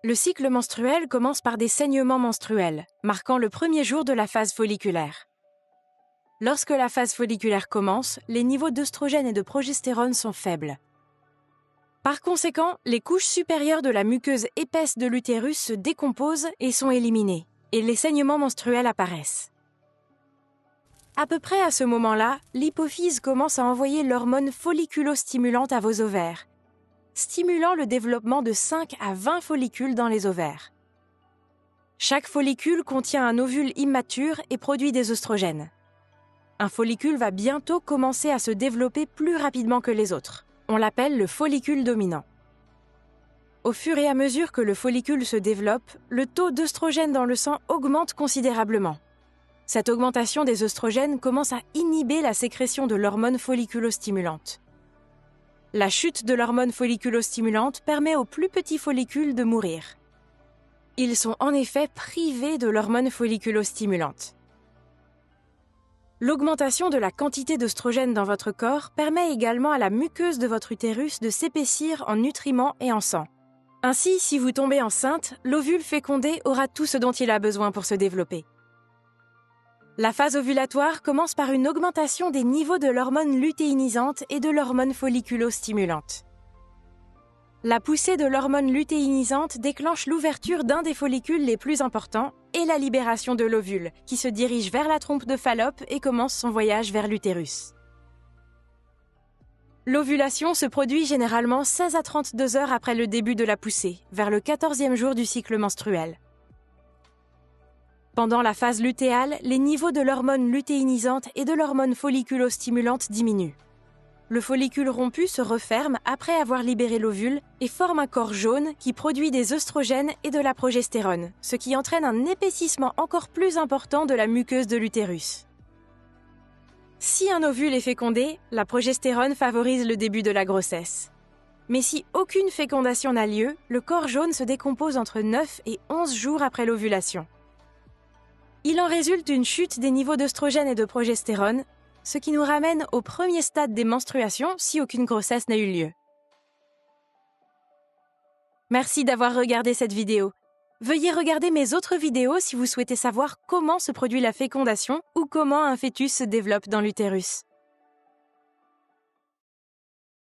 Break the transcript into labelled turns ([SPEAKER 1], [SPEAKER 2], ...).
[SPEAKER 1] Le cycle menstruel commence par des saignements menstruels, marquant le premier jour de la phase folliculaire. Lorsque la phase folliculaire commence, les niveaux d'œstrogène et de progestérone sont faibles. Par conséquent, les couches supérieures de la muqueuse épaisse de l'utérus se décomposent et sont éliminées, et les saignements menstruels apparaissent. À peu près à ce moment-là, l'hypophyse commence à envoyer l'hormone folliculostimulante à vos ovaires, stimulant le développement de 5 à 20 follicules dans les ovaires. Chaque follicule contient un ovule immature et produit des œstrogènes. Un follicule va bientôt commencer à se développer plus rapidement que les autres. On l'appelle le follicule dominant. Au fur et à mesure que le follicule se développe, le taux d'œstrogène dans le sang augmente considérablement. Cette augmentation des œstrogènes commence à inhiber la sécrétion de l'hormone folliculostimulante. La chute de l'hormone folliculostimulante permet aux plus petits follicules de mourir. Ils sont en effet privés de l'hormone folliculostimulante. L'augmentation de la quantité d'œstrogène dans votre corps permet également à la muqueuse de votre utérus de s'épaissir en nutriments et en sang. Ainsi, si vous tombez enceinte, l'ovule fécondé aura tout ce dont il a besoin pour se développer. La phase ovulatoire commence par une augmentation des niveaux de l'hormone lutéinisante et de l'hormone folliculostimulante. La poussée de l'hormone lutéinisante déclenche l'ouverture d'un des follicules les plus importants et la libération de l'ovule, qui se dirige vers la trompe de Fallope et commence son voyage vers l'utérus. L'ovulation se produit généralement 16 à 32 heures après le début de la poussée, vers le 14e jour du cycle menstruel. Pendant la phase lutéale, les niveaux de l'hormone lutéinisante et de l'hormone folliculostimulante diminuent. Le follicule rompu se referme après avoir libéré l'ovule et forme un corps jaune qui produit des œstrogènes et de la progestérone, ce qui entraîne un épaississement encore plus important de la muqueuse de l'utérus. Si un ovule est fécondé, la progestérone favorise le début de la grossesse. Mais si aucune fécondation n'a lieu, le corps jaune se décompose entre 9 et 11 jours après l'ovulation. Il en résulte une chute des niveaux d'œstrogène et de progestérone, ce qui nous ramène au premier stade des menstruations si aucune grossesse n'a eu lieu. Merci d'avoir regardé cette vidéo. Veuillez regarder mes autres vidéos si vous souhaitez savoir comment se produit la fécondation ou comment un fœtus se développe dans l'utérus.